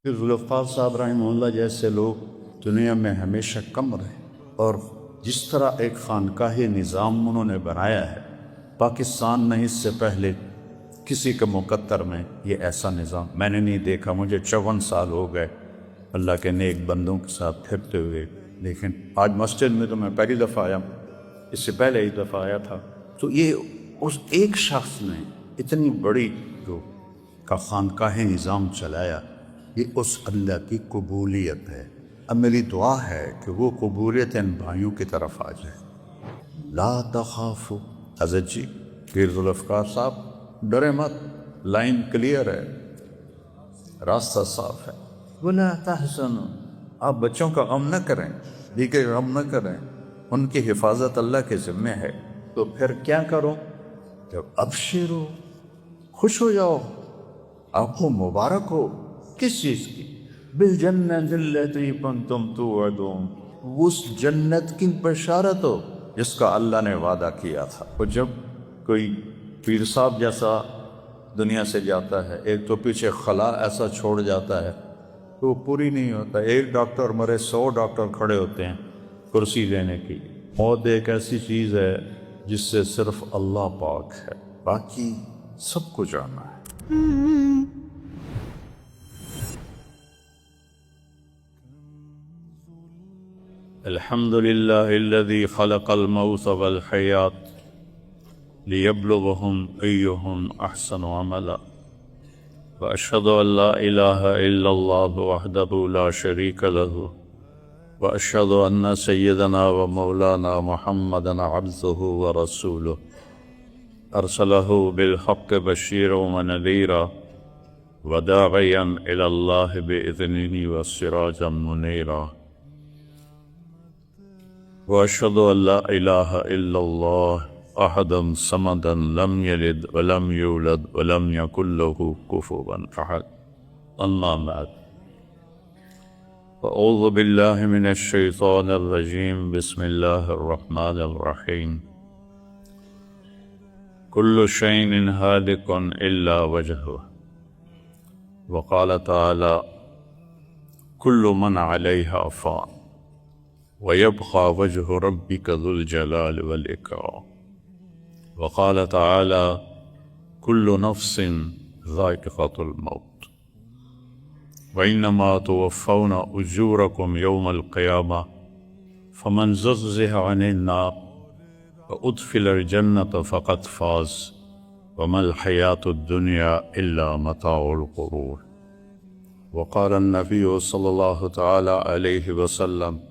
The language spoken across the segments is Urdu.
پھر ذوالفقار صاحب رحمہ اللہ جیسے لوگ دنیا میں ہمیشہ کم رہے، اور جس طرح ایک خانقاہ نظام انہوں نے بنایا ہے پاکستان میں اس سے پہلے کسی کے مقدر میں یہ ایسا نظام میں نے نہیں دیکھا۔ مجھے 54 سال ہو گئے اللہ کے نیک بندوں کے ساتھ پھرتے ہوئے، لیکن آج مسجد میں تو میں پہلی دفعہ آیا، اس سے پہلے ایک دفعہ آیا تھا۔ تو یہ اس ایک شخص نے اتنی بڑی جو کا خانقاہ نظام چلایا، یہ اس اللہ کی قبولیت ہے۔ اب میری دعا ہے کہ وہ قبولیت ان بھائیوں کی طرف آ جائے۔ لا تخافوا، حضرت جی پیر ذوالفقار صاحب ڈرے مت، لائن کلیئر ہے، راستہ صاف ہے۔ ولا تحزنوا، آپ بچوں کا غم نہ کریں، دیگر غم نہ کریں، ان کی حفاظت اللہ کے ذمہ ہے۔ تو پھر کیا کرو؟ جب ابشرو، خوش ہو جاؤ، آپ کو مبارک ہو۔ کس چیز کی؟ بالجنت التی کنتم توعدون، اس جنت کی بشارت ہو جس کا اللہ نے وعدہ کیا تھا۔ اور جب کوئی پیر صاحب جیسا دنیا سے جاتا ہے، ایک تو پیچھے خلا ایسا چھوڑ جاتا ہے تو وہ پوری نہیں ہوتا۔ ایک ڈاکٹر مرے 100 ڈاکٹر کھڑے ہوتے ہیں کرسی دینے کی۔ موت ایک ایسی چیز ہے جس سے صرف اللہ پاک ہے، باقی سب کو جانا ہے۔ الحمد للہ الذی خلق الموت والحیات لیبلوہم ایہم احسن عملا، واشہد ان لا الہ الا اللہ وحدہ لا شریک لہ، واشہد ان سیدنا و مولانا محمدا عبدہ ورسولہ، ارسلہ بالحق بشیرا ونذیرا وداعیا الی اللہ بإذنہ وسراجا منیرا، واشہد ان لا الہ الا اللہ احدا صمدا لم یلد ولم یولد ولم یکن له کفوا احد، اما بعد، اعوذ باللہ من الشیطان الرجیم، بسم اللہ الرحمن الرحیم، کل شیء ہالک الا وجہہ، وقال تعالی کل من علیہا فان، وَيَبْقَى وَجْهُ رَبِّكَ ذُو الْجَلَالِ وَالْإِكْرَامِ، وقال تعالى كل نفس ذائقة الموت، وإنما توفون أجوركم يوم القيامة، فمن زحزح عن النار وأدخل الجنة فقد فاز، وما الحياة الدنيا إلا متاع الغرور، وقال النبي صلى الله تعالى عليه وسلم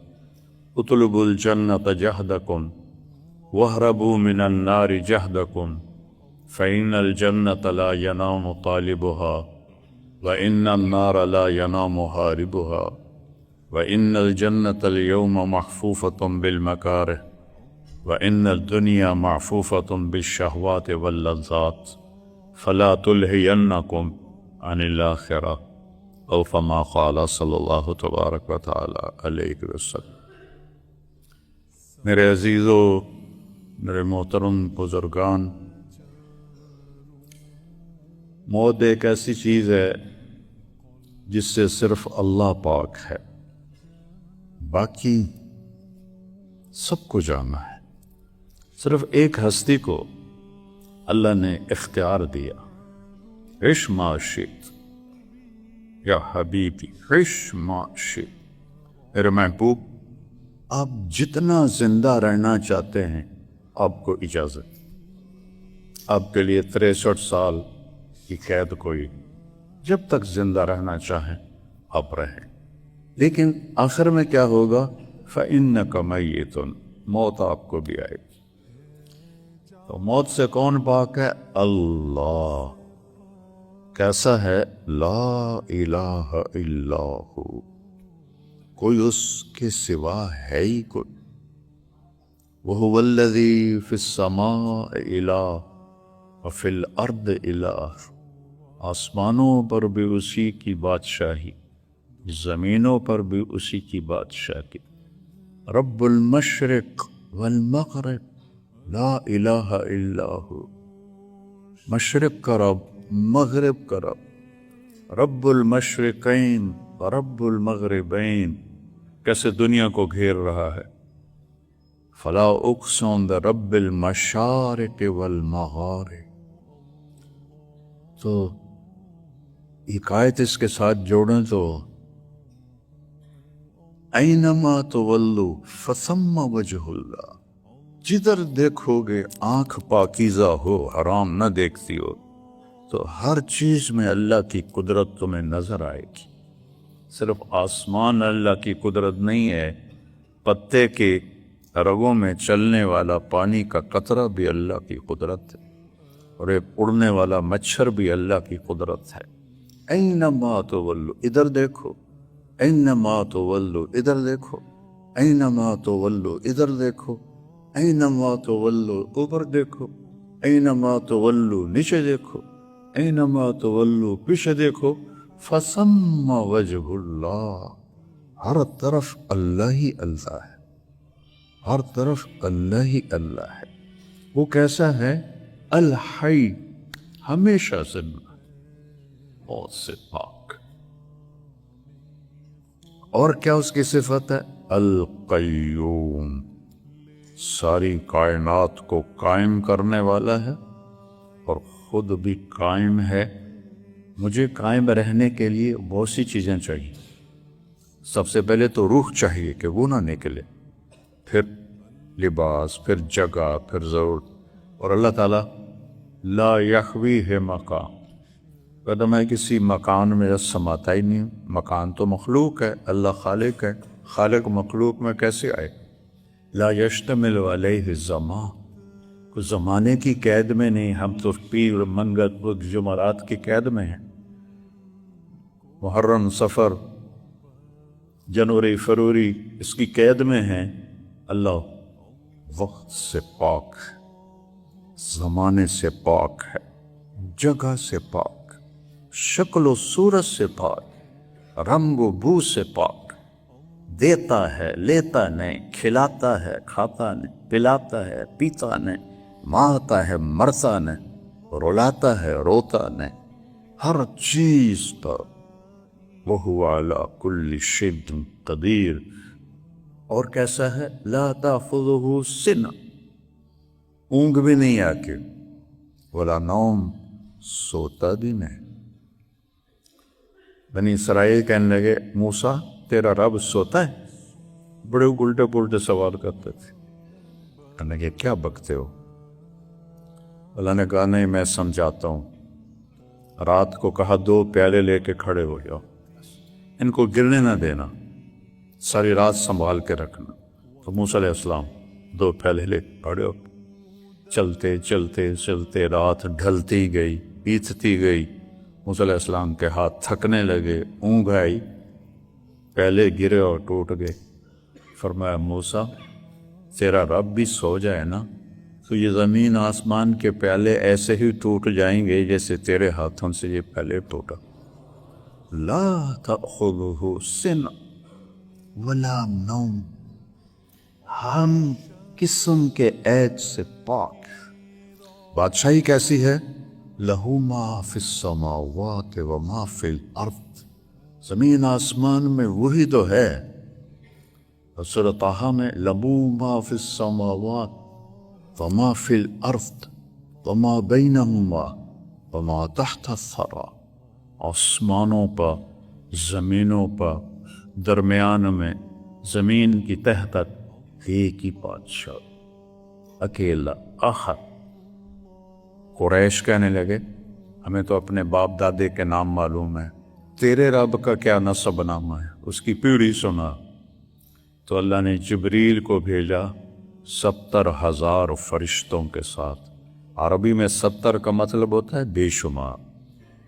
اطلبوا الجنة جهدكم واهربوا من النار جهدكم، فإن الجنة لا ينام طالبها وإن النار لا ينام هاربها، وإن الجنة اليوم محفوفة بالمكاره وإن الدنيا معفوفة بالشهوات واللذات، فلا تلهينكم عن الآخرة، أو كما قال صلى الله تبارك وتعالى عليه وسلم۔ میرے عزیزو، میرے محترم بزرگان، موت ایک ایسی چیز ہے جس سے صرف اللہ پاک ہے، باقی سب کو جانا ہے۔ صرف ایک ہستی کو اللہ نے اختیار دیا، عش ما شئت یا حبیبی، عش ما شئت، میرے محبوب آپ جتنا زندہ رہنا چاہتے ہیں آپ کو اجازت، آپ کے لیے 63 سال کی قید کوئی، جب تک زندہ رہنا چاہیں آپ رہیں، لیکن آخر میں کیا ہوگا؟ فَإِنَّكَ مَيِّتٌ، موت آپ کو بھی آئے گی۔ تو موت سے کون پاک ہے؟ اللہ۔ کیسا ہے؟ لا الہ الا ہو، کوئی اس کے سوا ہے ہی کوئی۔ وَهُوَ الَّذِي فِي السَّمَاءِ إِلَٰهٌ وَفِي الْأَرْضِ إِلَٰهٌ، آسمانوں پر بھی اسی کی بادشاہی، زمینوں پر بھی اسی کی بادشاہی۔ رب المشرق والمغرب لا الہ الا ہو، مشرق کا رب، مغرب کا رب، رب المشرقین ورب المغربین کیسے دنیا کو گھیر رہا ہے. فلا اقسم برب المشارق والمغارب. تو ایک آیت اس کے ساتھ جوڑیں تو اینما تولوا فثم وجہ اللہ. جدھر دیکھو گے آنکھ پاکیزہ ہو، حرام نہ دیکھتی ہو، تو ہر چیز میں اللہ کی قدرت تمہیں نظر آئے گی. صرف آسمان اللہ کی قدرت نہیں ہے، پتے کے رگوں میں چلنے والا پانی کا قطرہ بھی اللہ کی قدرت ہے، اور ایک اڑنے والا مچھر بھی اللہ کی قدرت ہے. اینما تولوا، ادھر دیکھو، اینما تولوا، ادھر دیکھو، اینما تولوا، ادھر دیکھو، اینما تولوا، اوپر دیکھو، اینما تولوا، نیچے دیکھو، اینما تولوا، پیچھے دیکھو. فثم وجہ اللہ، ہر طرف اللہ ہی اللہ ہے، ہر طرف اللہ ہی اللہ ہے. وہ کیسا ہے؟ الحی، ہمیشہ زندہ، موت سے پاک. اور کیا اس کی صفت ہے؟ القیوم، ساری کائنات کو قائم کرنے والا ہے اور خود بھی قائم ہے. مجھے قائم رہنے کے لیے بہت سی چیزیں چاہیے. سب سے پہلے تو روح چاہیے کہ وہ نہ نکلے، پھر لباس، پھر جگہ، پھر ضرورت. اور اللہ تعالیٰ لا یخویہ مقام، کہتا میں کسی مکان میں سماتا ہی نہیں ہوں. مکان تو مخلوق ہے، اللہ خالق ہے، خالق مخلوق میں کیسے آئے؟ لا یشتمل علیہ الزمان، کوئی زمانے کی قید میں نہیں. ہم تو پیر منگت بدھ جمعرات کی قید میں ہیں، محرم سفر جنوری فروری اس کی قید میں ہیں. اللہ وقت سے پاک، زمانے سے پاک ہے، جگہ سے پاک، شکل و صورت سے پاک، رنگ و بو سے پاک. دیتا ہے، لیتا نہیں، کھلاتا ہے، کھاتا نہیں، پلاتا ہے، پیتا نہیں، مارتا ہے، مرتا نہیں، رلاتا ہے، روتا نہیں. ہر چیز پر وَهُوَ عَلَى كُلِّ شَيْءٍ قدیر. اور کیسا ہے؟ لا تأخذه سنة، اونگ بھی نہیں آتی، ولا نوم، سوتا بھی نہیں. بنی اسرائیل کہنے لگے موسیٰ تیرا رب سوتا ہے؟ بڑے الٹے پلٹے سوال کرتے تھے. کہنے لگے کیا بکتے ہو؟ اللہ نے کہا نہیں، میں سمجھاتا ہوں. رات کو کہا 2 پیالے لے کے کھڑے ہو جاؤ، ان کو گرنے نہ دینا، ساری رات سنبھال کے رکھنا. تو موسیٰ علیہ السلام 2 پیالے لے کے کھڑے ہو. چلتے چلتے چلتے رات ڈھلتی گئی، بیتتی گئی. موسیٰ علیہ السلام کے ہاتھ تھکنے لگے، اونگ آئی، پیالے گرے اور ٹوٹ گئے. فرمایا موسیٰ تیرا رب بھی سو جائے نا تو یہ زمین آسمان کے پیالے ایسے ہی ٹوٹ جائیں گے جیسے تیرے ہاتھوں سے یہ پیالے ٹوٹا. لا تأخذہ سنہ ولا نوم، ہم قسم کے عیب سے پاک. بادشاہی کیسی ہے؟ لہو ما فی السماوات وما فی الارض، زمین آسمان میں وہی تو ہے. سورۃ طٰہٰ میں لہو ما فی السماوات وما فی الارض وما بینہما وما تحت الثری، آسمانوں پر، زمینوں پر، درمیان میں، زمین کی تہ تک ایک ہی بادشاہ، اکیلا، احد. قریش کہنے لگے ہمیں تو اپنے باپ دادے کے نام معلوم ہے، تیرے رب کا کیا نسب نامہ ہے، اس کی پیڑھی سنا. تو اللہ نے جبریل کو بھیجا 70,000 فرشتوں کے ساتھ. عربی میں 70 کا مطلب ہوتا ہے بے شمار،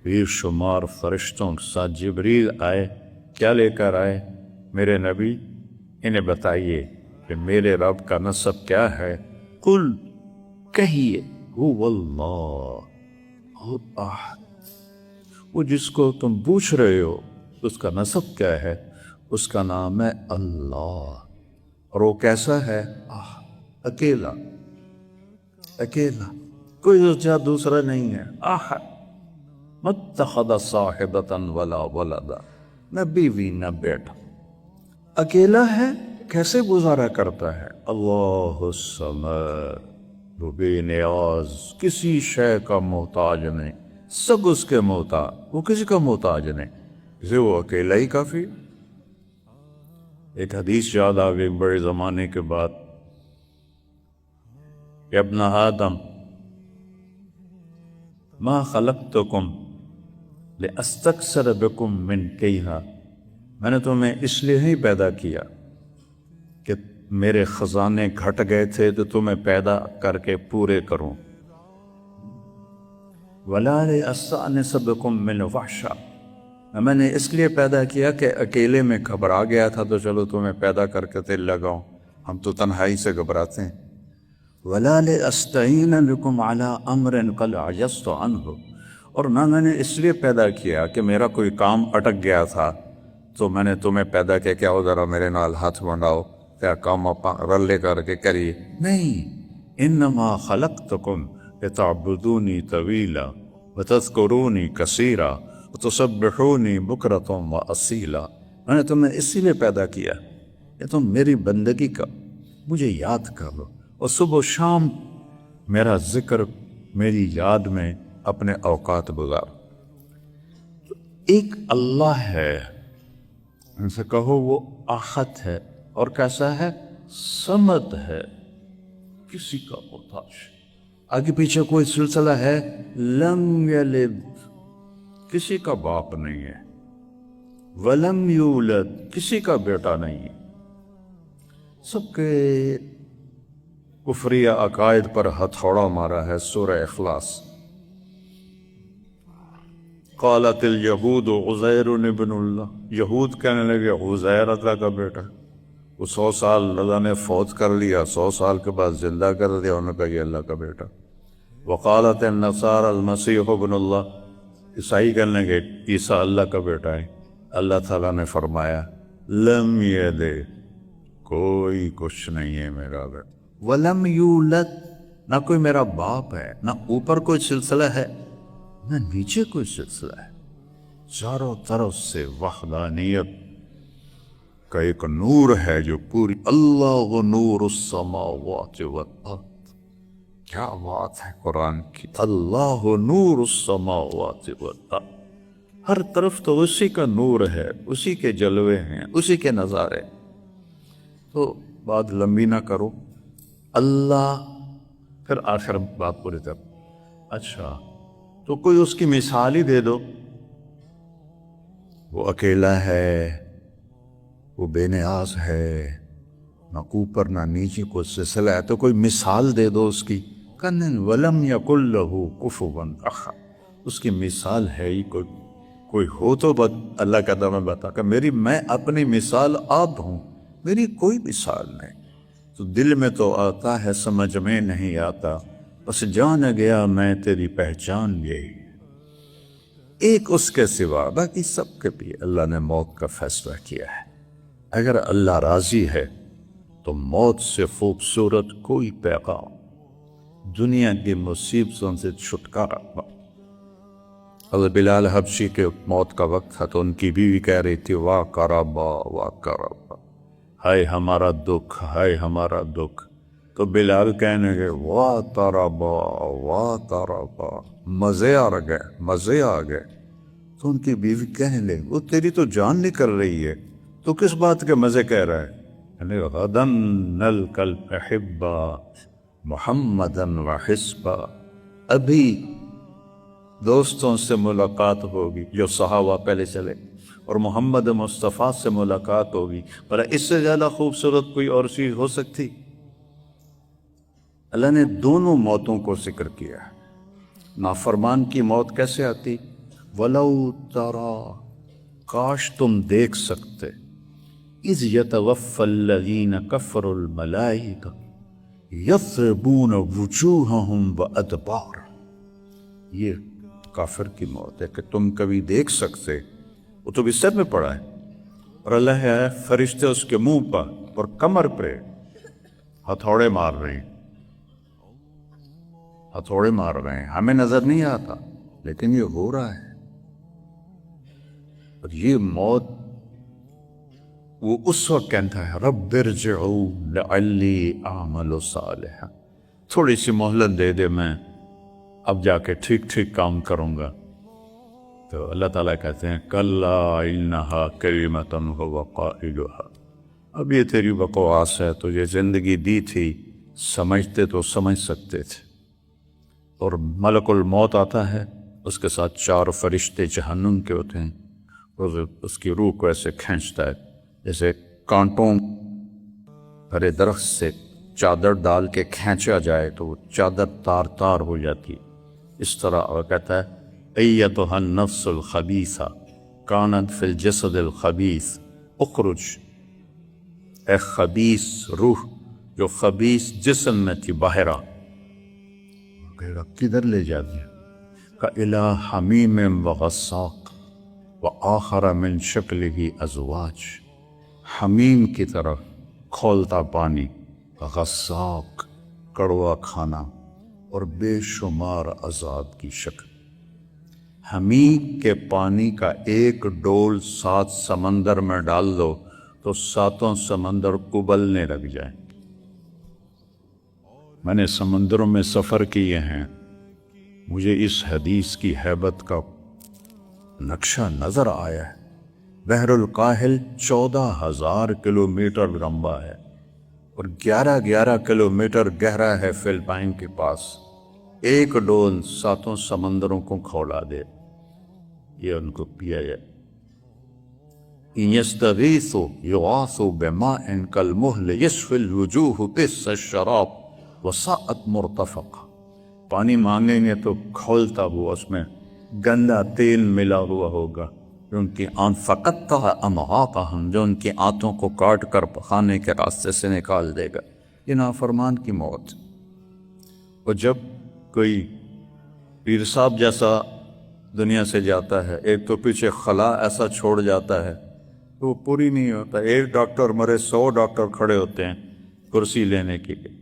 بے شمار فرشتوں کے ساتھ جبریل آئے. کیا لے کر آئے؟ میرے نبی انہیں بتائیے کہ میرے رب کا نسب کیا ہے. قل، کہیے، هو اللہ احد، وہ جس کو تم پوچھ رہے ہو اس کا نسب کیا ہے، اس کا نام ہے اللہ. اور وہ کیسا ہے؟ اکیلا، اکیلا، کوئی دوسرا نہیں ہے. احد، متخذ صاحبۃ ولا ولدا، نہ بیوی نہ بیٹا، اکیلا ہے، کیسے گزارا کرتا ہے؟ اللہ الصمد، وہ بے نیاز، کسی شے کا محتاج نہیں، سب اس کے محتاج، وہ کسی کا محتاج نہیں، اسے وہ اکیلا ہی کافی۔ ایک حدیث یاد آ گئی بڑے زمانے کے بعد کہ ابن آدم ما خلقتکم لأستکثر بکم من کیہا، میں نے تمہیں اس لیے ہی پیدا کیا کہ میرے خزانے گھٹ گئے تھے تو تمہیں پیدا کر کے پورے کروں، وَلَا لِأَسْتَأْنِسَ بِكُم مِّنْ وَحْشًا، میں نے اس لیے پیدا کیا کہ اکیلے میں گھبرا گیا تھا تو چلو تمہیں پیدا کر کے دل لگاؤں، ہم تو تنہائی سے گھبراتے ہیں۔ وَلَا لِأَسْتَعِينَ بِكُمْ عَلَىٰ أَمْرٍ قَدْ عَجَزْتُ عَنْهُ، اور نہ میں نے اس لیے پیدا کیا کہ میرا کوئی کام اٹک گیا تھا تو میں نے تمہیں پیدا کیا کہ آؤ ذرا میرے نال ہاتھ بناؤ، کیا کام رلے کر کے کریے، نہیں، انما خلقتکم لتعبدونی طویلا وتذکرونی کثیرا وتسبحونی بکرۃ واصیلا، میں نے تمہیں اسی لیے پیدا کیا کہ تم میری بندگی کا مجھے یاد کرو اور صبح و شام میرا ذکر میری یاد میں اپنے اوقات گزار۔ ایک اللہ ہے، ان سے کہو وہ احد ہے، اور کیسا ہے؟ صمد ہے، کسی کا محتاج۔ آگے پیچھے کوئی سلسلہ ہے؟ لم یلد، کسی کا باپ نہیں ہے، ولم یولد، کسی کا بیٹا نہیں ہے۔ سب کے کفریہ عقائد پر ہتھوڑا مارا ہے سورہ اخلاص۔ قالت الیہود عزیر ابن اللہ، یہود کہنے لگے عزیر اللہ کا بیٹا، وہ 100 سال اللہ نے فوت کر لیا، 100 سال کے بعد زندہ کر دیا، انہوں نے کہا یہ اللہ کا بیٹا۔ وقالت النصارى المسیح ابن اللہ، عیسائی کہنے لگے عیسیٰ اللہ کا بیٹا ہے۔ اللہ تعالیٰ نے فرمایا لم یلد، کوئی کچھ نہیں ہے میرا بیٹا، ولم یولد، نہ کوئی میرا باپ ہے، نہ اوپر کوئی سلسلہ ہے نہ نیچے کوئی سلسلہ ہے، چاروں طرف سے وحدانیت کا ایک نور ہے جو پوری، اللہ نور السماوات والارض، کیا بات ہے قرآن کی، اللہ نور السماوات والارض، ہر طرف تو اسی کا نور ہے، اسی کے جلوے ہیں، اسی کے نظارے۔ تو بات لمبی نہ کرو، اللہ، پھر آخر بات پوری کر، اچھا تو کوئی اس کی مثال ہی دے دو، وہ اکیلا ہے، وہ بے نیاز ہے، نہ اوپر نہ نیچے کوئی سلسلہ ہے، تو کوئی مثال دے دو اس کی، کن ولم یکن لہ کفوا احد، اس کی مثال ہے ہی کوئی ہو تو اللہ کا دم بتا کہ میں اپنی مثال آپ ہوں، میری کوئی مثال نہیں، تو دل میں تو آتا ہے سمجھ میں نہیں آتا، بس جان گیا میں تیری پہچان یہی، ایک اس کے سوا، باقی سب کے بھی اللہ نے موت کا فیصلہ کیا ہے۔ اگر اللہ راضی ہے تو موت سے خوبصورت کوئی پیغام، دنیا کی مصیبتوں سے چھٹکارا۔ حضرت بلال حبشی کے موت کا وقت تھا تو ان کی بیوی کہہ رہی تھی واہ کربا واہ کربا، ہائے ہمارا دکھ، ہائے ہمارا دکھ، تو بلال کہنے گے واہ تربا واہ تربا، مزے آ گئے، مزے آ گئے۔ تو ان کی بیوی کہنے لگی وہ تیری تو جان نکل رہی ہے، تو کس بات کے مزے کہہ رہا ہے؟ غداً نلقى الأحبة محمدا وحزبا، ابھی دوستوں سے ملاقات ہوگی جو صحابہ پہلے چلے، اور محمد مصطفیٰ سے ملاقات ہوگی، پر اس سے زیادہ خوبصورت کوئی اور چیز ہو سکتی؟ اللہ نے دونوں موتوں کو ذکر کیا ہے۔ نافرمان کی موت کیسے آتی؟ وَلَوْ تَرَى، کاش تم دیکھ سکتے، اِذْ يَتَوَفَّى الَّذِينَ كَفَرُوا الْمَلَائِكَةُ يَضْرِبُونَ وُجُوهَهُمْ وَأَدْبَارَهُمْ، یہ کافر کی موت ہے کہ تم کبھی دیکھ سکتے، وہ تو بستر میں پڑا ہے اور اللہ ہے فرشتے اس کے منہ پر اور کمر پہ ہتھوڑے مار رہے ہیں، ہتھوڑے مار رہے ہیں، ہمیں نظر نہیں آتا لیکن یہ ہو رہا ہے۔ اور یہ موت وہ اس وقت کہتا ہے رب ارجعون لعلی اعمل صالحا، تھوڑی سی مہلت دے دے، میں اب جا کے ٹھیک ٹھیک کام کروں گا. تو اللہ تعالیٰ کہتے ہیں کلا انہا کلمۃ ھو قائلھا، اب یہ تیری بکواس ہے، تو یہ زندگی دی تھی، سمجھتے تو سمجھ سکتے تھے. اور ملک الموت آتا ہے، اس کے ساتھ 4 فرشتے جہنم کے ہوتے ہیں، اور اس کی روح کو ایسے کھینچتا ہے جیسے کانٹوں بھرے درخت سے چادر ڈال کے کھینچا جائے تو وہ چادر تار تار ہو جاتی. اس طرح وہ کہتا ہے ایتھا النفس الخبیثہ کانت فی الجسد الخبیث اخرج، اے خبیث روح جو خبیث جسم میں تھی باہر آ. کدھر لے جاتی ہے؟ کإلی حمیم وغساق وآخر من شکلہ ازواج، حمیم کی طرف کھولتا پانی، غساق کڑوا کھانا، اور بے شمار عذاب کی شکل. حمیم کے پانی کا ایک ڈول 7 سمندر میں ڈال دو تو 7 سمندر ابلنے لگ جائیں. میں نے سمندروں میں سفر کیے ہیں، مجھے اس حدیث کی ہیبت کا نقشہ نظر آیا ہے. بحر الکاہل 14,000 کلومیٹر لمبا ہے اور 11 کلومیٹر گہرا ہے فلپائن کے پاس. ایک ڈول 7 سمندروں کو کھولا دے، یہ ان کو پیا جائے. ان یستغیثوا یغاثوا بماء کالمہل یشفی الوجوہ بئس الشراب وساءت مرتفقا، پانی مانگیں گے تو کھولتا ہوا اس میں گندا تیل ملا ہوا ہوگا، جو ان کی فقط امعاقہم، جو ان کی آنتوں کو کاٹ کر پخانے کے راستے سے نکال دے گا. یہ نافرمان کی موت. اور جب کوئی پیر صاحب جیسا دنیا سے جاتا ہے، ایک تو پیچھے خلا ایسا چھوڑ جاتا ہے تو وہ پوری نہیں ہوتا. ایک ڈاکٹر مرے 100 ڈاکٹر کھڑے ہوتے ہیں کرسی لینے کے لیے.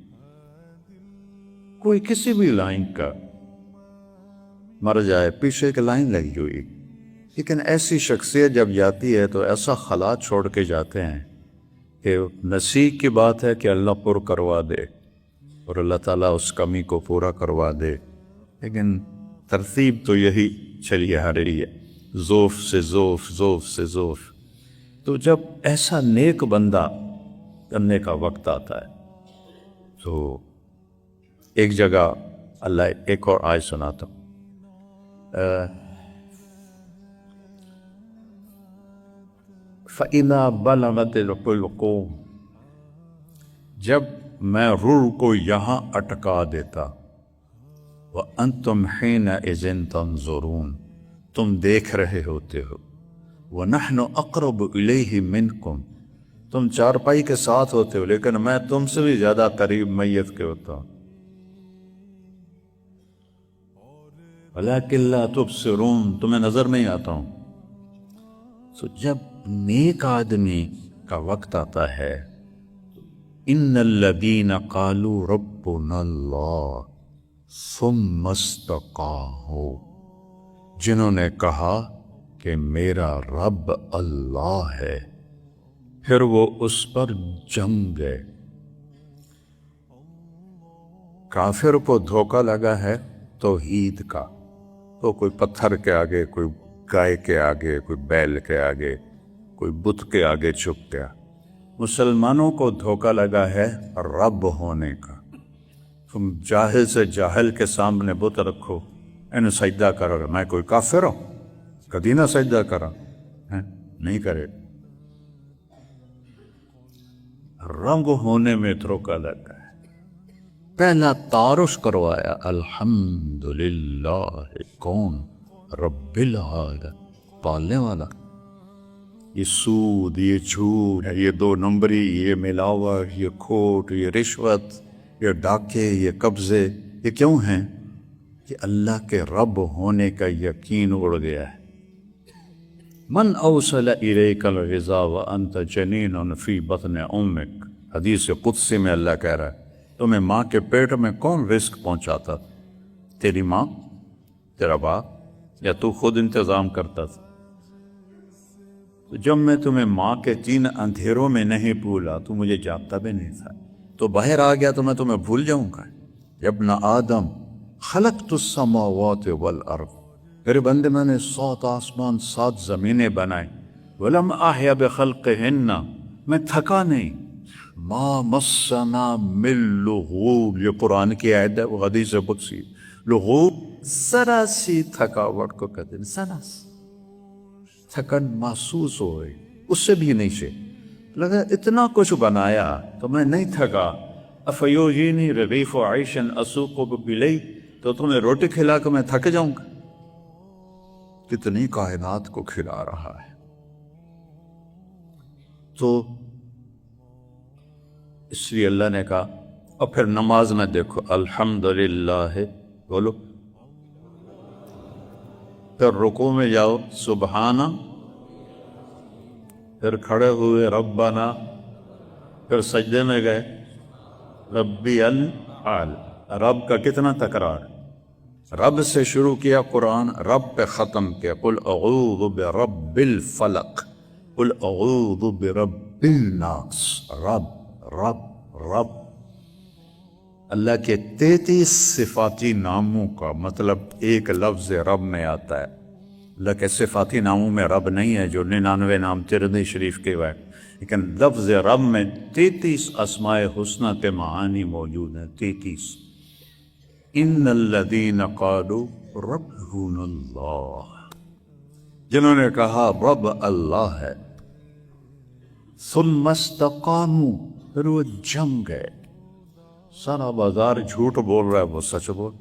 کوئی کسی بھی لائن کا مر جائے، پیچھے کی لائن لگی ہوئی. لیکن ایسی شخصیت جب جاتی ہے تو ایسا خلا چھوڑ کے جاتے ہیں کہ نصیب کی بات ہے کہ اللہ پر کروا دے اور اللہ تعالیٰ اس کمی کو پورا کروا دے. لیکن ترتیب تو یہی چلی آ رہی ہے، ذوف سے ذوف، ذوف سے ذوف. تو جب ایسا نیک بندہ کرنے کا وقت آتا ہے تو ایک جگہ اللہ ایک اور آیت سناتا ہوں. فَإِذَا بَلَغَتِ الْحُلْقُومَ، جب میں روح کو یہاں اٹکا دیتا، وَأَنْتُمْ حِينَئِذٍ تَنْظُرُونَ، تم دیکھ رہے ہوتے ہو، وَنَحْنُ أَقْرَبُ إِلَيْهِ مِنْكُمْ، تم چارپائی کے ساتھ ہوتے ہو لیکن میں تم سے بھی زیادہ قریب میت کے ہوتا ہوں. وَلَكِنْ لَا تُبْصِرُونَ، تمہیں نظر نہیں آتا ہوں. تو جب نیک آدمی کا وقت آتا ہے، ان الذین قالوا ربنا اللہ ثم استقاموا، جنہوں نے کہا کہ میرا رب اللہ ہے، پھر وہ اس پر جم گئے. کافر کو دھوکہ لگا ہے توحید کا، تو کوئی پتھر کے آگے، کوئی گائے کے آگے، کوئی بیل کے آگے، کوئی بت کے آگے چھپ گیا. مسلمانوں کو دھوکہ لگا ہے رب ہونے کا. تم جاہل سے جاہل کے سامنے بت رکھو، انہیں سجدہ کرو گا. میں کوئی کافر ہوں؟ کبھی نہ سجدہ کرا، نہیں کرے. رب ہونے میں دھوکہ لگا ہے. پہلا تعارف کروایا الحمدللہ، کون؟ رب العالمین، پالنے والا. یہ سود، یہ جھوٹ، یہ 2 نمبری، یہ ملاوٹ، یہ کھوٹ، یہ رشوت، یہ ڈاکے، یہ قبضے، یہ کیوں ہیں؟ کہ اللہ کے رب ہونے کا یقین اڑ گیا ہے. من اوصل الیک الغذاء وانت جنین فی بطن امک، حدیث قدسی میں اللہ کہہ رہا ہے تمہیں ماں کے پیٹ میں کون رزق پہنچاتا؟ تیری ماں، تیرا باپ، یا تو خود انتظام کرتا تھا؟ تو جب میں تمہیں ماں کے 3 اندھیروں میں نہیں بھولا تو مجھے جانتا بھی نہیں تھا، تو باہر آ گیا تو میں تمہیں بھول جاؤں گا؟ ابن آدم خلقت السماوات والارض، میرے بندے میں نے 7 آسمان 7 زمینیں بنائیں، ولم احیا بخلقہن، میں تھکا نہیں، ما مسنا من لغوب، یہ قرآن کی آیت ہے، وہ حدیث قدسی، لغوب ذرا سی تھکاوٹ کو کہتے ہیں، ذرا سی تھکن محسوس ہوئی، اس سے بھی نہیں سے لگا اتنا کچھ بنایا تو میں نہیں تھکا، افیوجینی رغیف عیشن اسوق بلی، تو تمہیں روٹی کھلا کے میں تھک جاؤں گا؟ کتنی کائنات کو کھلا رہا ہے۔ تو اس لیے اللہ نے کہا، اور پھر نماز میں دیکھو الحمدللہ بولو، پھر رکوع میں جاؤ سبحانہ، پھر کھڑے ہوئے ربنا، پھر سجدے میں گئے ربی العال، رب کا کتنا تکرار، رب سے شروع کیا قرآن، رب پہ ختم کیا، قل اعوذ برب الفلق، قل اعوذ برب الناس، رب رب رب۔ اللہ کے 33 صفاتی ناموں کا مطلب ایک لفظ رب میں آتا ہے۔ اللہ کے صفاتی ناموں میں رب نہیں ہے جو 99 نام ترمذی شریف کے ہوئے، لیکن لفظ رب میں 33 اسماء حسنہ کے معانی موجود ہیں، 33۔ ان الذین قالوا ربنا اللہ، جنہوں نے کہا رب اللہ ہے، ثم استقاموا، پھر وہ جم گئے۔ سارا بازار جھوٹ بول رہا ہے، وہ سچ بول،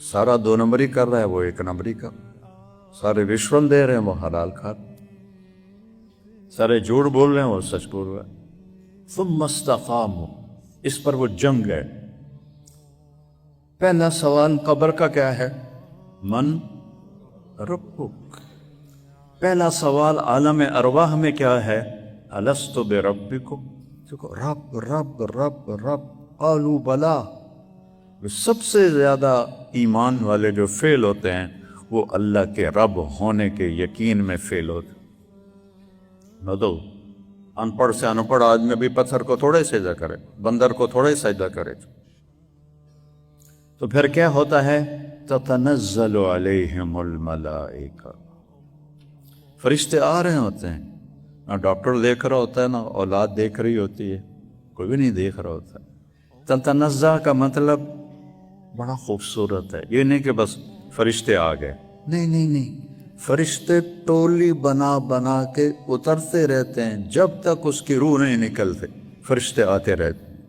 سارا 2 نمبری کر رہا ہے، وہ 1 نمبری کر، سارے رشوت دے رہے ہیں، وہ حلال کھا، سارے جھوٹ بول رہے ہیں، وہ سچ بول رہا ہے۔ ثم استقاموا، اس پر وہ جم گئے۔ پہلا سوال قبر کا کیا ہے؟ من ربک۔ پہلا سوال عالم ارواح میں کیا ہے؟ الست بربکم، دیکھو رب رب رب رب، قالوا بلا۔ سب سے زیادہ ایمان والے جو فیل ہوتے ہیں وہ اللہ کے رب ہونے کے یقین میں فیل ہوتے ہیں۔ نہ تو ان پڑھ سے ان پڑھ آدمی بھی پتھر کو تھوڑے سجدہ کرے، بندر کو تھوڑے سجدہ کرے، تو پھر کیا ہوتا ہے؟ تتنزل علیہم الملائکہ، فرشتے آ رہے ہوتے ہیں، نہ ڈاکٹر دیکھ رہا ہوتا ہے، نہ اولاد دیکھ رہی ہوتی ہے، کوئی بھی نہیں دیکھ رہا ہوتا ہے۔ تتنزل کا مطلب بڑا خوبصورت ہے، یہ نہیں کہ بس فرشتے آ گئے، نہیں نہیں نہیں، فرشتے ٹولی بنا بنا کے اترتے رہتے ہیں جب تک اس کی روح نہیں نکلتے، فرشتے آتے رہتے ہیں۔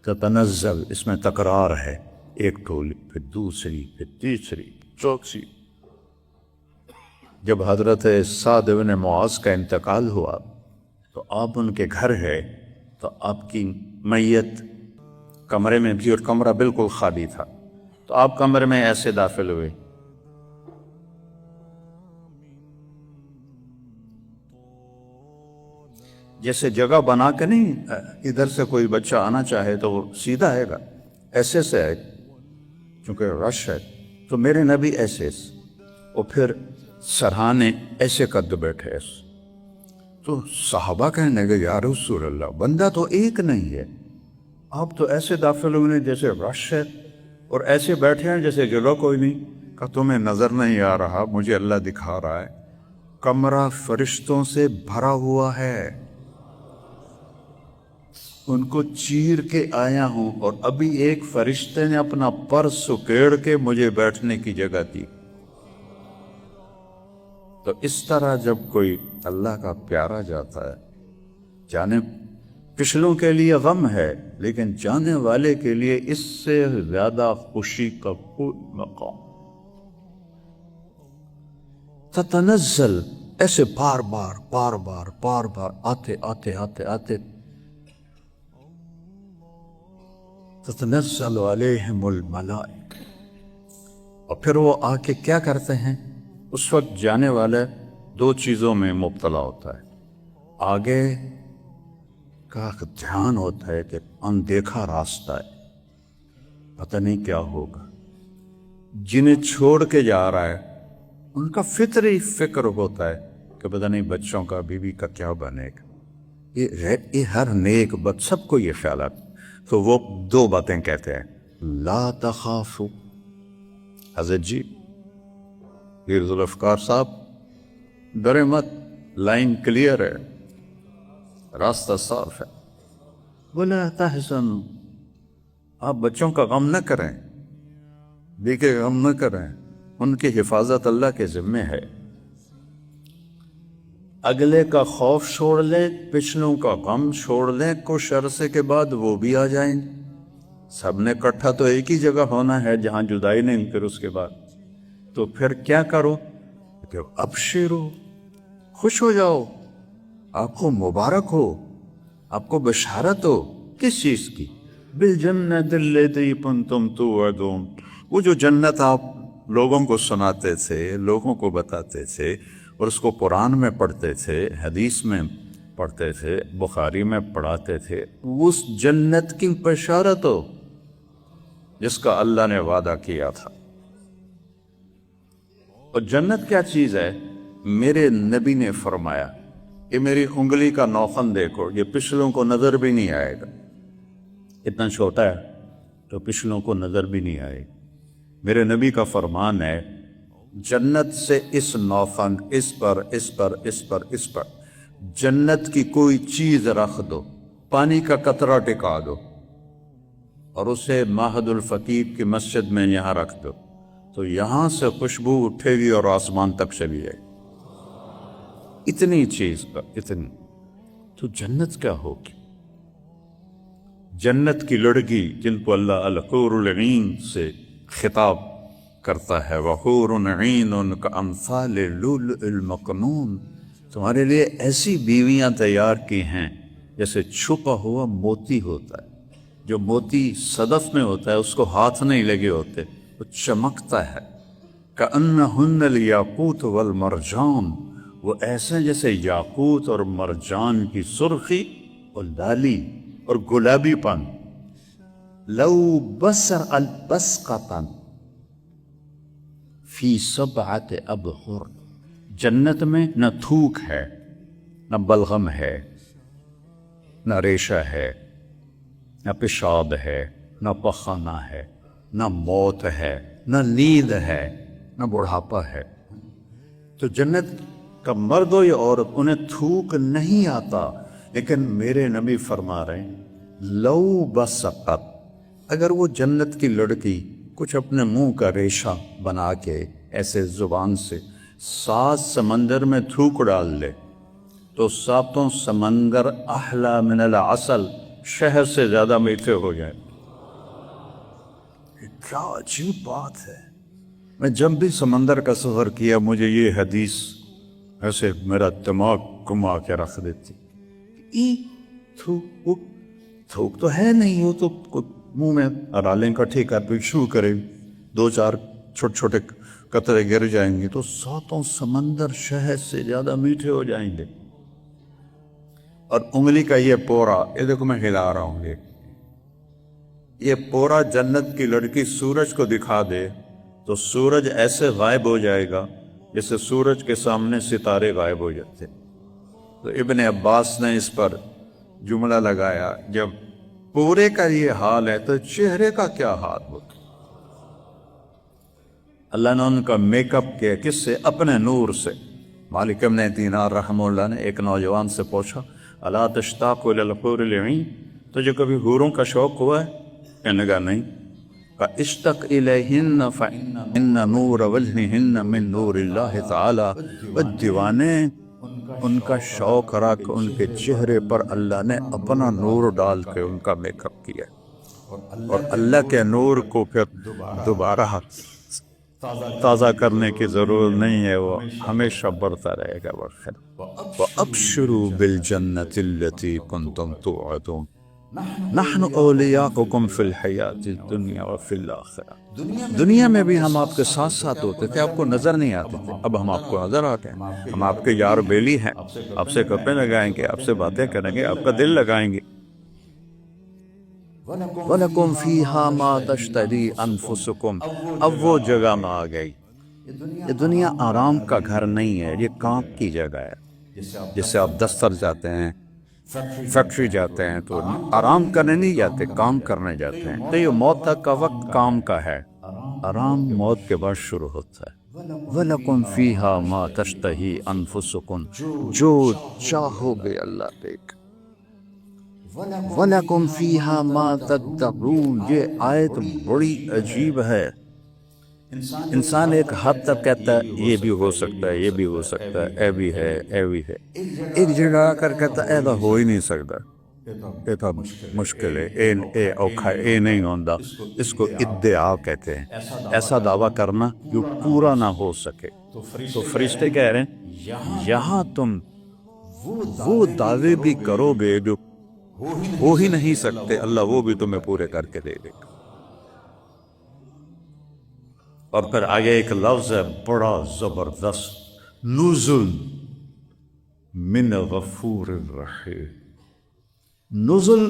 تتنزل، اس میں تکرار ہے، ایک ٹولی، پھر دوسری، پھر تیسری، چوتھی۔ جب حضرت سعد بن معاذ کا انتقال ہوا تو آپ ان کے گھر ہے، تو آپ کی میت کمرے میں بھی، اور کمرہ بالکل خالی تھا، تو آپ کمرے میں ایسے داخل ہوئے، جیسے جگہ بنا کے نہیں، ادھر سے کوئی بچہ آنا چاہے تو وہ سیدھا آئے گا، ایسے سے آئے، چونکہ رش ہے، تو میرے نبی ایسے، اور پھر سرہانے ایسے قد بیٹھے ایسے۔ تو صحابہ کہنے لگے یا رسول اللہ، بندہ تو ایک نہیں ہے، آپ تو ایسے داخل ہوئے جیسے رش ہے، اور ایسے بیٹھے ہیں جیسے جگہ کوئی نہیں۔ کہ تمہیں نظر نہیں آ رہا، مجھے اللہ دکھا رہا ہے، کمرہ فرشتوں سے بھرا ہوا ہے، ان کو چیر کے آیا ہوں، اور ابھی ایک فرشتے نے اپنا پر سکیڑ کے مجھے بیٹھنے کی جگہ دی۔ تو اس طرح جب کوئی اللہ کا پیارا جاتا ہے، جانے پچھلوں کے لیے غم ہے، لیکن جانے والے کے لیے اس سے زیادہ خوشی کا کوئی مقام۔ تتنزل، ایسے بار بار بار بار بار بار آتے آتے آتے آتے، تتنزل علیہم الملائکہ، اور پھر وہ آ کے کیا کرتے ہیں؟ اس وقت جانے والے 2 چیزوں میں مبتلا ہوتا ہے، آگے کا دھیان ہوتا ہے کہ اندیکھا راستہ ہے، پتہ نہیں کیا ہوگا، جنہیں چھوڑ کے جا رہا ہے ان کا فطری فکر ہوتا ہے کہ پتہ نہیں بچوں کا بیوی کا کیا بنے گا. یہ ہر نیک بد سب کو یہ خیالات. تو وہ دو باتیں کہتے ہیں, لا تخافوا. حضرت جی پیر ذوالفقار صاحب ڈرے مت, لائن کلیئر ہے, راستہ صاف ہے. ولا تحزنوا, آپ بچوں کا غم نہ کریں, بیوی کا غم نہ کریں, ان کی حفاظت اللہ کے ذمے ہے. اگلے کا خوف چھوڑ لیں, پچھلوں کا غم چھوڑ لیں, کچھ عرصے کے بعد وہ بھی آ جائیں. سب نے اکٹھا تو ایک ہی جگہ ہونا ہے جہاں جدائی نہیں. پھر اس کے بعد تو پھر کیا کرو کہ ابشرو, خوش ہو جاؤ, آپ کو مبارک ہو, آپ کو بشارت ہو. کس چیز کی؟ بالجنت التی کنتم توعدون. وہ جو جنت آپ لوگوں کو سناتے تھے, لوگوں کو بتاتے تھے, اور اس کو قرآن میں پڑھتے تھے, حدیث میں پڑھتے تھے, بخاری میں پڑھاتے تھے, اس جنت کی بشارت ہو جس کا اللہ نے وعدہ کیا تھا. اور جنت کیا چیز ہے؟ میرے نبی نے فرمایا کہ میری انگلی کا نوخن دیکھو, یہ پچھلوں کو نظر بھی نہیں آئے گا. اتنا چھوٹا ہے تو پچھلوں کو نظر بھی نہیں آئے گا. میرے نبی کا فرمان ہے, جنت سے اس نوخن, اس پر, اس پر, اس پر, اس پر, جنت کی کوئی چیز رکھ دو, پانی کا قطرہ ٹکا دو, اور اسے معہد الفقید کی مسجد میں یہاں رکھ دو, تو یہاں سے خوشبو اٹھے گی اور آسمان تک چلی جائے گی. اتنی چیز کا, اتنی. تو جنت کیا ہوگی؟ جنت کی لڑکی جن کو اللہ الحور العین سے خطاب کرتا ہے, وحور عین کامثال اللؤلؤ المکنون, تمہارے لیے ایسی بیویاں تیار کی ہیں جیسے چھپا ہوا موتی ہوتا ہے. جو موتی صدف میں ہوتا ہے اس کو ہاتھ نہیں لگے ہوتے, وہ چمکتا ہے. کأنہن الیاقوت والمرجان, وہ ایسے جیسے یاقوت اور مرجان کی سرخی اور لالی اور گلابی پن. لو بسر البسقطن فی سبعۃ ابحر, جنت میں نہ تھوک ہے, نہ بلغم ہے, نہ ریشہ ہے, نہ پیشاب ہے, نہ پخانہ ہے, نہ موت ہے, نہ نیند ہے, نہ بڑھاپا ہے. تو جنت کا مرد ہو یا عورت انہیں تھوک نہیں آتا. لیکن میرے نبی فرما رہے ہیں, لو بسقط, اگر وہ جنت کی لڑکی کچھ اپنے منہ کا ریشہ بنا کے ایسے زبان سے 7 سمندر میں تھوک ڈال لے تو 7 سمندر احلی من العسل, شہد سے زیادہ میٹھے ہو جائیں. کیا عجیب بات ہے. میں جب بھی سمندر کا سفر کیا مجھے یہ حدیث ایسے میرا دماغ گما کے رکھ دیتی. تھوک تو ہے نہیں, وہ تو منہ میں رالیں کٹھی کر پہ شروع کرے, 2-4 چھوٹے چھوٹے قطرے گر جائیں گے تو 7 سمندر شہد سے زیادہ میٹھے ہو جائیں گے. اور انگلی کا یہ پورا, یہ دیکھو میں ہلا رہا ہوں, یہ پورا جنت کی لڑکی سورج کو دکھا دے تو سورج ایسے غائب ہو جائے گا جیسے سورج کے سامنے ستارے غائب ہو جاتے. تو ابن عباس نے اس پر جملہ لگایا, جب پورے کا یہ حال ہے تو چہرے کا کیا حال ہوتا. اللہ نے ان کا میک اپ کیا, کس سے؟ اپنے نور سے. مالک ابن دینار رحمہ اللہ نے ایک نوجوان سے پوچھا, الا تشتاق الی الحور العین, تجھے کبھی حوروں کا شوق ہوا ہے؟ کہنے لگا نہیں. اشتق الیہن فإن نور وجہہن من نور اللہ تعالی. والدیوانے ان کا شوق رکھ, ان کے چہرے پر اللہ نے اپنا نور ڈال کے ان کا میک اپ کیا, اور اللہ کے نور کو پھر دوبارہ تازہ کرنے کی ضرورت نہیں ہے, وہ ہمیشہ بڑھتا رہے گا. وَأَبْشِرُوا بِالْجَنَّةِ الَّتِي كُنْتُمْ تُوعَدُونَ نحن اولیاؤکم فی الحیات الدنیا وفی الآخرہ. دنیا میں بھی ہم آپ کے ساتھ ساتھ ہوتے تھے, آپ کو نظر نہیں آتے تھے, اب ہم آپ کو نظر آتے ہیں. ہم آپ کے یار بیلی ہیں, آپ سے گپیں لگائیں گے, آپ سے باتیں کریں گے, آپ کا دل لگائیں گے. وَلَكُمْ فِيهَا مَا تَشْتَهِي أَنفُسُكُمْ, اب وہ جگہ میں آ گئی یہ دنیا آرام کا گھر نہیں ہے، یہ کام کی جگہ ہے۔ جیسے آپ دفتر جاتے ہیں، فیکٹری جاتے ہیں تو آرام کرنے نہیں جاتے، کام کرنے جاتے ہیں۔ تو یہ موت تک کا وقت کام کا ہے، آرام موت کے بعد شروع ہوتا ہے۔ وَلَكُمْ فِيهَا مَا تَشْتَهِي أَنفُسُكُمْ، جو چاہو گے اللہ دیکھ۔ وَلَكُمْ فِيهَا مَا تَدَّعُونَ، یہ آیت بڑی عجیب ہے۔ انسان ایک حد تک کہتا ہے یہ بھی ہو سکتا ہے، یہ بھی ہو سکتا ہے، اے بھی ہے، اے بھی ہے۔ ایک جگہ آ کر کہتا ہے ایسا ہو ہی نہیں سکتا، یہ تو مشکل ہے، اے اوکھا ہے، اے نہیں ہوتا۔ اس کو ادعا کہتے ہیں، ایسا دعویٰ کرنا جو پورا نہ ہو سکے۔ تو فرشتے کہہ رہے ہیں یہاں تم وہ دعوے بھی کرو گے جو ہو ہی نہیں سکتے، اللہ وہ بھی تمہیں پورے کر کے دے دے گا۔ اور پھر آگے ایک لفظ ہے بڑا زبردست، نزل من غفور الرحیم۔ نزل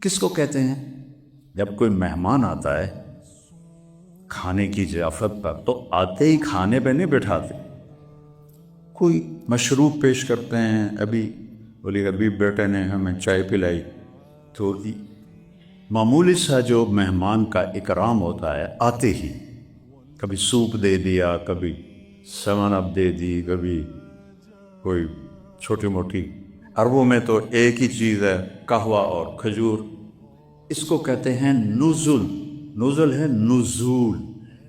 کس کو کہتے ہیں؟ جب کوئی مہمان آتا ہے کھانے کی ضیافت پر تو آتے ہی کھانے پہ نہیں بٹھاتے، کوئی مشروب پیش کرتے ہیں۔ ابھی بیٹے نے ہمیں چائے پلائی تو معمولی سا جو مہمان کا اکرام ہوتا ہے، آتے ہی کبھی سوپ دے دیا، کبھی سیون اپ دے دی، کبھی کوئی چھوٹی موٹی۔ عربوں میں تو ایک ہی چیز ہے، قہوہ اور کھجور۔ اس کو کہتے ہیں نزل۔ نزل ہے نزول،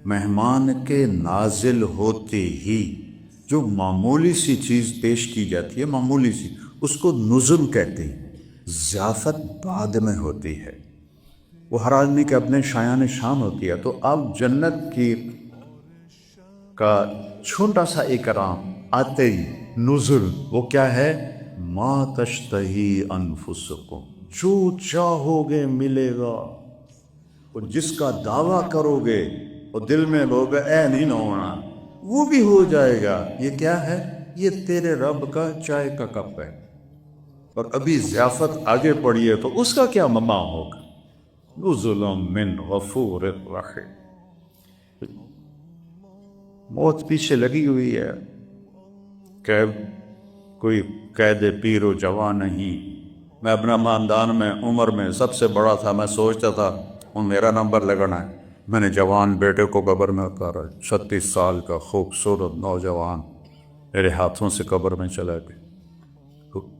مہمان کے نازل ہوتے ہی جو معمولی سی چیز پیش کی جاتی ہے، معمولی سی، اس کو نزل کہتے ہیں۔ ضیافت بعد میں ہوتی ہے، وہ ہر آدمی کے اپنے شایان شان ہوتی ہے۔ تو آپ جنت کی کا چھوٹا سا اکرام آتے ہی نزل، وہ کیا ہے؟ ما تشتہی انفسکم، جو چاہو گے ملے گا، اور جس کا دعویٰ کرو گے اور دل میں لوگ اے نہیں ہونا، وہ بھی ہو جائے گا۔ یہ کیا ہے؟ یہ تیرے رب کا چائے کا کپ ہے، اور ابھی ضیافت آگے پڑی ہے تو اس کا کیا مما ہوگا؟ نزل من غفور الرحیم۔ موت پیچھے لگی ہوئی ہے کہ کوئی قید پیر و جوان نہیں۔ میں اپنا خاندان میں عمر میں سب سے بڑا تھا، میں سوچتا تھا میرا نمبر لگنا ہے۔ میں نے جوان بیٹے کو قبر میں اتارا، 36 سال کا خوبصورت نوجوان میرے ہاتھوں سے قبر میں چلا گیا۔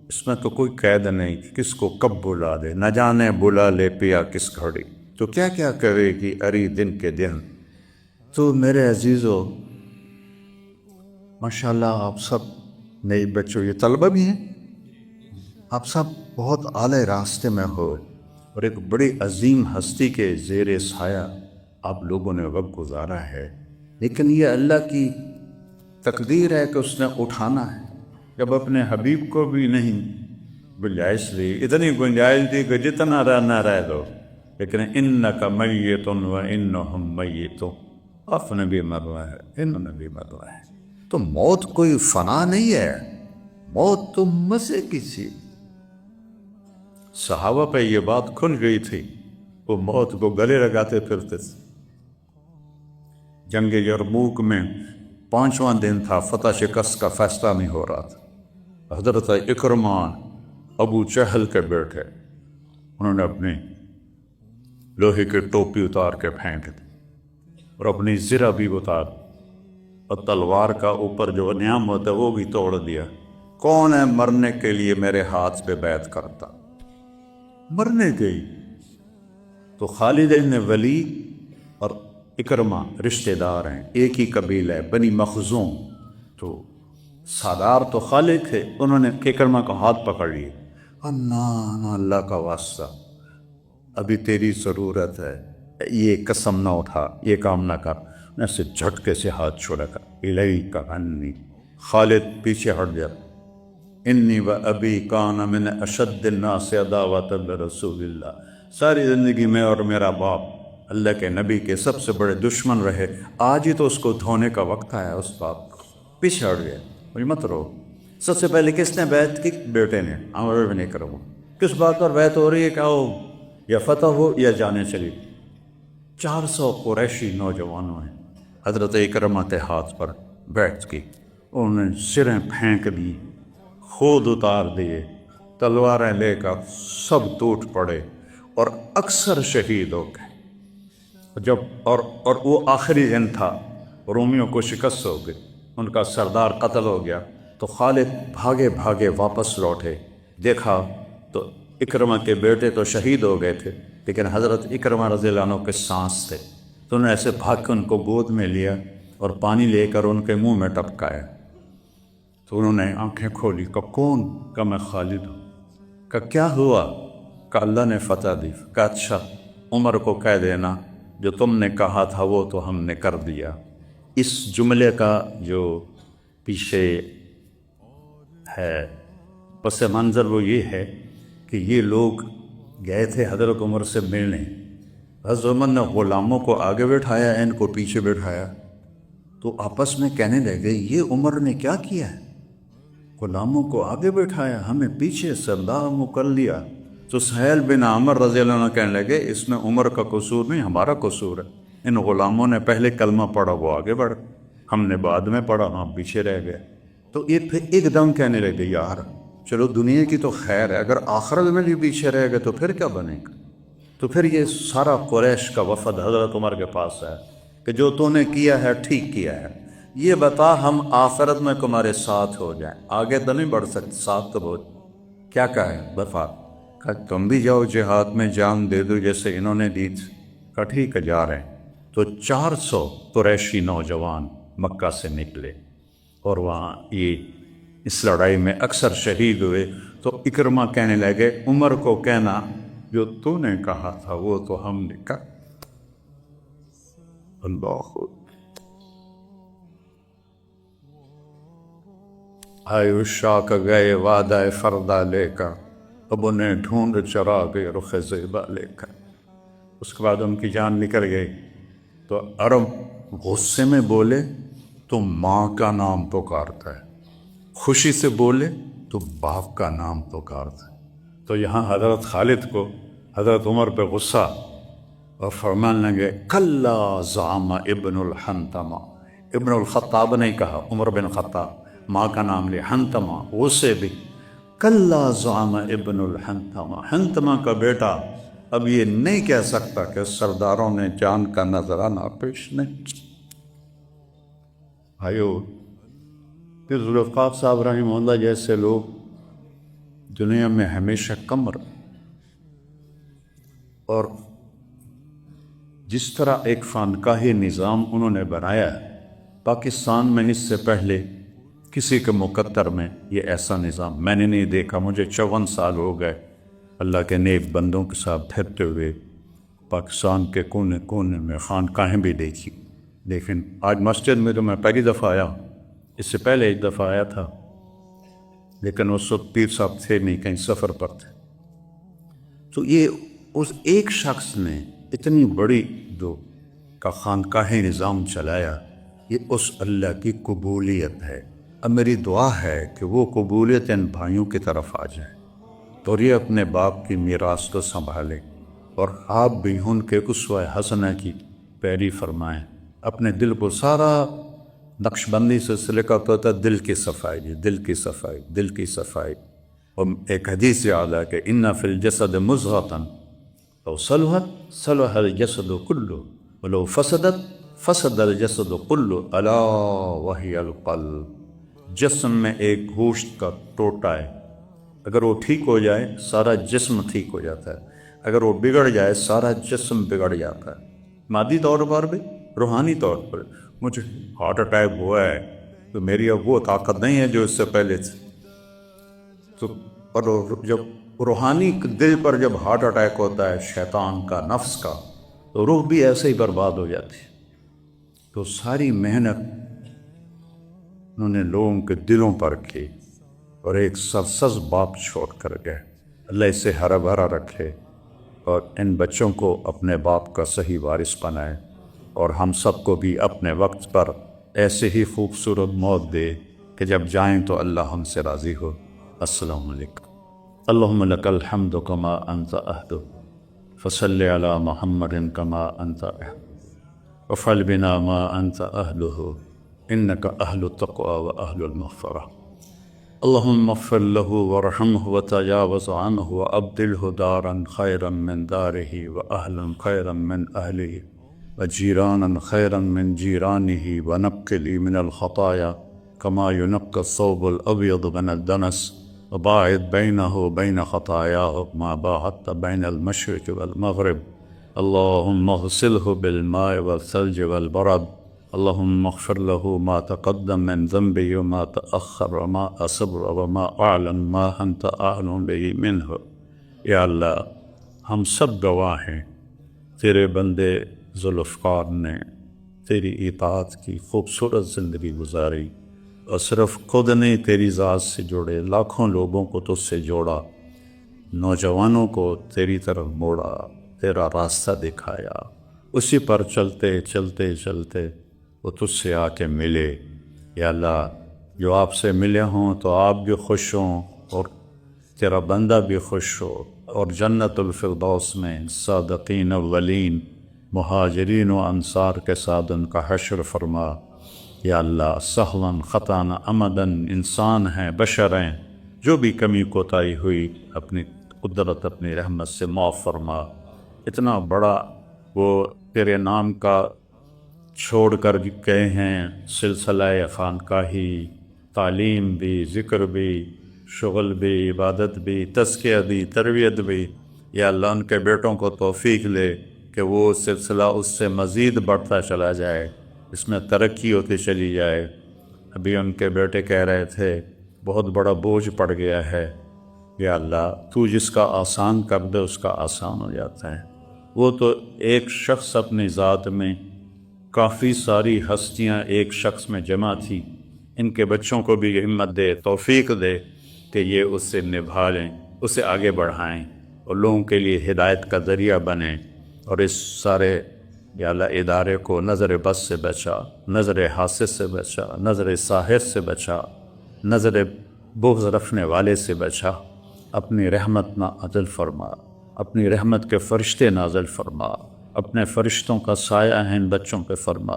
اس میں تو کوئی قید نہیں، کس کو کب بلا دے، نہ جانے بلا لے پیا کس گھڑی، تو کیا کیا کرے گی اری دن کے دن۔ تو میرے عزیزو، ماشاءاللہ آپ سب نئے بچوں، یہ طلبہ بھی ہیں، آپ سب بہت اعلی راستے میں ہو، اور ایک بڑی عظیم ہستی کے زیر سایہ آپ لوگوں نے وقت گزارا ہے۔ لیکن یہ اللہ کی تقدیر ہے کہ اس نے اٹھانا ہے۔ جب اپنے حبیب کو بھی نہیں گنجائش دی، اتنی گنجائش دی کہ جتنا رہنا رہ دو، لیکن انک میت و انہم میتون، آپ نے بھی مرنا ہے، انہوں نے بھی مرنا ہے۔ تو موت کوئی فنا نہیں ہے، موت تو مزے کی چیز۔ صحابہ پہ یہ بات کھل گئی تھی، وہ موت کو گلے لگاتے پھرتے تھے۔ جنگ یرموک میں 5واں دن تھا، فتح شکست کا فیصلہ نہیں ہو رہا تھا۔ حضرت اکرمہ ابو جہل کے بیٹے، انہوں نے اپنی لوہے کی ٹوپی اتار کے پھینک دی اور اپنی زرہ بھی اتار، اور تلوار کا اوپر جو نیام ہوتا ہے وہ بھی توڑ دیا۔ کون ہے مرنے کے لیے میرے ہاتھ پہ بیعت کرتا؟ مرنے گئی تو خالد بن ولید اور اکرمہ رشتہ دار ہیں، ایک ہی قبیلہ ہے، بنی مخزوم۔ تو سردار تو خالد تھے، انہوں نے اکرمہ کا ہاتھ پکڑ لیے، اللہ اللہ کا واسطہ، ابھی تیری ضرورت ہے، یہ قسم نہ اٹھا، یہ کام نہ کر۔ ایسے جھٹکے سے ہاتھ چھوڑا کر، الیک انی، خالد پیچھے ہٹ گیا۔ انی و ابی کان من اشد الناس عداوۃ لرسول اللہ، ساری زندگی میں اور میرا باپ اللہ کے نبی کے سب سے بڑے دشمن رہے، آج ہی تو اس کو دھونے کا وقت آیا اس باپ کو۔ پیچھے ہٹ گیا، مجھے مت رو۔ سب سے پہلے کس نے بیعت کی؟ بیٹے نے، عمر بن اکرمہ۔ کس بات پر بیعت ہو رہی ہے؟ کہ ہو یا فتح ہو یا جانے چلی۔ 400 قریشی نوجوانوں ہیں، حضرت اکرمہ کے ہاتھ پر بیٹھ کی، انہوں نے سریں پھینک دی، خود اتار دیے، تلواریں لے کر سب ٹوٹ پڑے اور اکثر شہید ہو گئے۔ اور وہ آخری دن تھا، رومیوں کو شکست ہو گئی، ان کا سردار قتل ہو گیا، تو خالد بھاگے بھاگے واپس لوٹے، دیکھا تو اکرمہ کے بیٹے تو شہید ہو گئے تھے، لیکن حضرت اکرمہ رضی اللہ عنہ کے سانس تھے، تو انہوں نے ایسے بھاگ کے ان کو گود میں لیا اور پانی لے کر ان کے منہ میں ٹپکایا، تو انہوں نے آنکھیں کھولی، کہا کون؟ کہا میں خالد ہوں۔ کہا کیا ہوا؟ کہا اللہ نے فتح دی۔ کہا اچھا، عمر کو کہہ دینا جو تم نے کہا تھا وہ تو ہم نے کر دیا۔ اس جملے کا جو پیچھے ہے پس منظر وہ یہ ہے کہ یہ لوگ گئے تھے حضرت عمر سے ملنے، حضرت عمر نے غلاموں کو آگے بٹھایا، ان کو پیچھے بٹھایا، تو آپس میں کہنے لگے یہ عمر نے کیا کیا ہے، غلاموں کو آگے بٹھایا، ہمیں پیچھے سردار کر لیا۔ تو سہیل بن عامر رضی اللہ عنہ کہنے لگے اس میں عمر کا قصور نہیں، ہمارا قصور ہے، ان غلاموں نے پہلے کلمہ پڑھا، وہ آگے بڑھ، ہم نے بعد میں پڑھا، ہم پیچھے رہ گئے۔ تو یہ پھر ایک دم کہنے لگے یار چلو دنیا کی تو خیر ہے، اگر آخرت میں بھی پیچھے رہ گئے تو پھر کیا بنے گا؟ تو پھر یہ سارا قریش کا وفد حضرت عمر کے پاس ہے کہ جو تو نے کیا ہے ٹھیک کیا ہے، یہ بتا ہم آخرت میں تمہارے ساتھ ہو جائیں، آگے تو نہیں بڑھ سکتے، ساتھ تو بہت کیا کہا ہے بفا، کہ تم بھی جاؤ جہاد میں جان دے دو جیسے انہوں نے دی تھی۔ کہ ٹھیک ہے جا رہے ہیں۔ تو 400 قریشی نوجوان مکہ سے نکلے اور وہاں یہ اس لڑائی میں اکثر شہید ہوئے۔ تو اکرمہ کہنے لگے عمر کو کہنا جو تو نے کہا تھا وہ تو ہم نے کہا۔ اللہ آئے عشاق گئے وعدہ فردہ لے کر، اب انہیں ڈھونڈ چرا گئے رخ زیبا لے کر۔ اس کے بعد ان کی جان نکل گئی تو عرب غصے میں بولے تو ماں کا نام پکارتا ہے، خوشی سے بولے تو باپ کا نام پکارتا ہے۔ تو یہاں حضرت خالد کو حضرت عمر پہ غصہ اور فرمانے لگے کلا زعم ابن الحنتمہ، ابن الخطاب نہیں کہا، عمر بن خطاب، ماں کا نام لے، حنتمہ، غصے بھی، کلا زعم ابن الحنتمہ، حنتمہ کا بیٹا اب یہ نہیں کہہ سکتا کہ سرداروں نے جان کا نذرانہ پیش نہیں۔ بھائیو، کہ ذوالفقار صاحب رحمہ اللہ جیسے لوگ دنیا میں ہمیشہ کم رہے، اور جس طرح ایک خانقاہی نظام انہوں نے بنایا ہے، پاکستان میں اس سے پہلے کسی کے مقدر میں یہ ایسا نظام میں نے نہیں دیکھا۔ مجھے 54 سال ہو گئے اللہ کے نیک بندوں کے ساتھ پھرتے ہوئے، پاکستان کے کونے کونے میں خانقاہیں بھی دیکھی، لیکن آج مسجد میں تو میں پہلی دفعہ آیا، اس سے پہلے ایک دفعہ آیا تھا، لیکن اس وقت پیر صاحب تھے نہیں، کہیں سفر پر تھے۔ تو یہ اس ایک شخص نے اتنی بڑی جو کا خانقاہی نظام چلایا، یہ اس اللہ کی قبولیت ہے۔ اب میری دعا ہے کہ وہ قبولیت ان بھائیوں کی طرف آ جائے اور یہ اپنے باپ کی میراث کو سنبھالے، اور آپ بھی ان کے اسوہ حسنہ کی پیروی فرمائیں، اپنے دل کو سارا نقش بندی سلسلے کا پتہ دل کی صفائی، دل کی صفائی، دل کی صفائی۔ اور ایک حدیث یاد ہے کہ ان فی الجسد مضغۃ لو صلحت صلح الجسد کلہ ولو فسدت فسد الجسد کلہ الا وہی القلب۔ جسم میں ایک گوشت کا ٹوٹا ہے، اگر وہ ٹھیک ہو جائے سارا جسم ٹھیک ہو جاتا ہے، اگر وہ بگڑ جائے سارا جسم بگڑ جاتا ہے، مادی طور پر بھی روحانی طور پر۔ مجھے ہارٹ اٹیک ہوا ہے تو میری اب وہ طاقت نہیں ہے جو اس سے پہلے تھی، تو اور جب روحانی دل پر جب ہارٹ اٹیک ہوتا ہے شیطان کا، نفس کا، تو روح بھی ایسے ہی برباد ہو جاتی ہے۔ تو ساری محنت انہوں نے لوگوں کے دلوں پر کی اور ایک سرسبز باپ چھوڑ کر گئے۔ اللہ اسے ہرا بھرا رکھے اور ان بچوں کو اپنے باپ کا صحیح وارث بنائے، اور ہم سب کو بھی اپنے وقت پر ایسے ہی خوبصورت موت دے کہ جب جائیں تو اللہ ہم سے راضی ہو۔ السلام علیکم۔ اللہم لک الحمد کما انت اہل، فصل علی محمد کما انت اہل۔ وفعل بنا ما أنت أهله إنك أهل التقوى وأهل المغفرة. اللهم اغفر له وارحمه وتجاوز عنه وأبدله دارا خيرا من داره وأهلا خيرا من أهله وجيرانا خيرا من جيرانه ونقل من الخطايا كما ينقى الثوب الأبيض من الدنس وباعد بينه وبين خطاياه ما باعدت بين المشرق والمغرب. اللهم اغسله بالماء والثلج والبرد. اللهم اغفر له ما تقدم من ذنبه وما تأخر وما أسر وما أعلن ما أنت أعلم به منه. یا اللہ ہم سب گواہ ہیں تیرے بندے ذوالفقار نے تیری اطاعت کی خوبصورت زندگی گزاری اور صرف خود نے تیری ذات سے جوڑے، لاکھوں لوگوں کو تجھ سے جوڑا، نوجوانوں کو تیری طرف موڑا، تیرا راستہ دکھایا، اسی پر چلتے چلتے چلتے وہ تجھ سے آ کے ملے۔ یا اللہ جو آپ سے ملے ہوں تو آپ بھی خوش ہوں اور تیرا بندہ بھی خوش ہو، اور جنت الفردوس میں صادقین اولین مہاجرین و انصار کے ساتھ ان کا حشر فرما۔ یا اللہ سہلاً خطاً عمداً انسان ہیں، بشر ہیں، جو بھی کمی کوتاہی ہوئی اپنی قدرت اپنی رحمت سے معاف فرما۔ اتنا بڑا وہ تیرے نام کا چھوڑ کر گئے ہیں، سلسلہ خانقاہی، تعلیم بھی، ذکر بھی، شغل بھی، عبادت بھی، تزکیہ بھی، تربیت بھی۔ یا اللہ ان کے بیٹوں کو توفیق لے کہ وہ سلسلہ اس سے مزید بڑھتا چلا جائے، اس میں ترقی ہوتی چلی جائے۔ ابھی ان کے بیٹے کہہ رہے تھے بہت بڑا بوجھ پڑ گیا ہے، یا اللہ تو جس کا آسان کر دے اس کا آسان ہو جاتا ہے۔ وہ تو ایک شخص اپنی ذات میں کافی ساری ہستیاں ایک شخص میں جمع تھی، ان کے بچوں کو بھی ہمت دے، توفیق دے کہ یہ اس سے نبھا لیں، اسے آگے بڑھائیں اور لوگوں کے لیے ہدایت کا ذریعہ بنیں، اور اس سارے یا اللہ ادارے کو نظر بد سے بچا، نظر حاسد سے بچا، نظر ساحر سے بچا، نظر بغض رکھنے والے سے بچا۔ اپنی رحمت نازل فرما، اپنی رحمت کے فرشتے نازل فرما، اپنے فرشتوں کا سایہ ہے ان بچوں پہ فرما،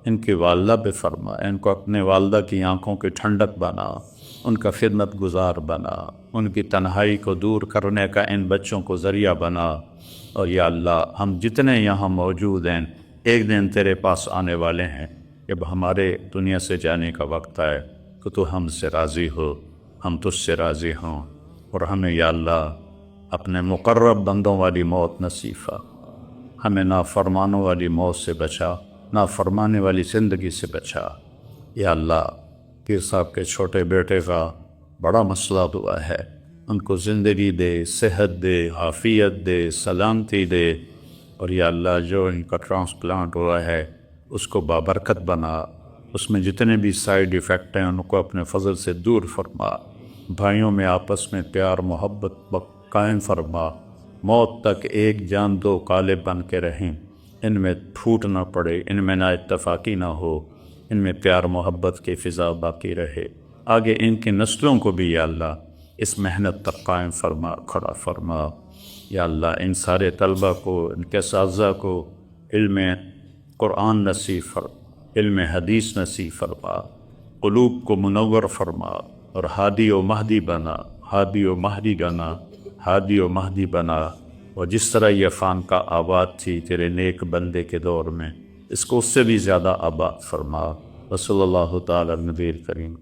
ان کی والدہ پہ فرما، ان کو اپنے والدہ کی آنکھوں کی ٹھنڈک بنا، ان کا خدمت گزار بنا، ان کی تنہائی کو دور کرنے کا ان بچوں کو ذریعہ بنا۔ اور یا اللہ ہم جتنے یہاں موجود ہیں ایک دن تیرے پاس آنے والے ہیں، جب ہمارے دنیا سے جانے کا وقت آئے کہ تو ہم سے راضی ہو، ہم تجھ سے راضی ہوں، اور ہمیں یا اللہ اپنے مقرب بندوں والی موت نصیب فرما۔ ہمیں نافرمانوں والی موت سے بچا، نافرمانے والی زندگی سے بچا۔ یا اللہ پیر صاحب کے چھوٹے بیٹے کا بڑا مسئلہ ہوا ہے، ان کو زندگی دے، صحت دے، عافیت دے، سلامتی دے، اور یا اللہ جو ان کا ٹرانسپلانٹ ہوا ہے اس کو بابرکت بنا، اس میں جتنے بھی سائیڈ ایفیکٹ ہیں ان کو اپنے فضل سے دور فرما، بھائیوں میں آپس میں پیار محبت قائم فرما، موت تک ایک جان دو غالب بن کے رہیں، ان میں پھوٹ نہ پڑے، ان میں نا اتفاقی نہ ہو، ان میں پیار محبت کی فضا باقی رہے۔ آگے ان کی نسلوں کو بھی یا اللہ اس محنت تک قائم فرما، کھڑا فرما۔ یا اللہ ان سارے طلبہ کو، ان کے اساتذہ کو علم قرآن نصیب فرما، علم حدیث نصیب فرما، قلوب کو منور فرما، اور ہادی و مہدی بنا، ہادی و مہدی بنا، ہادی و مہدی بنا، اور جس طرح یہ خانقاہ آباد تھی تیرے نیک بندے کے دور میں، اس کو اس سے بھی زیادہ آباد فرما۔ وصلی اللہ تعالی نبی کریم۔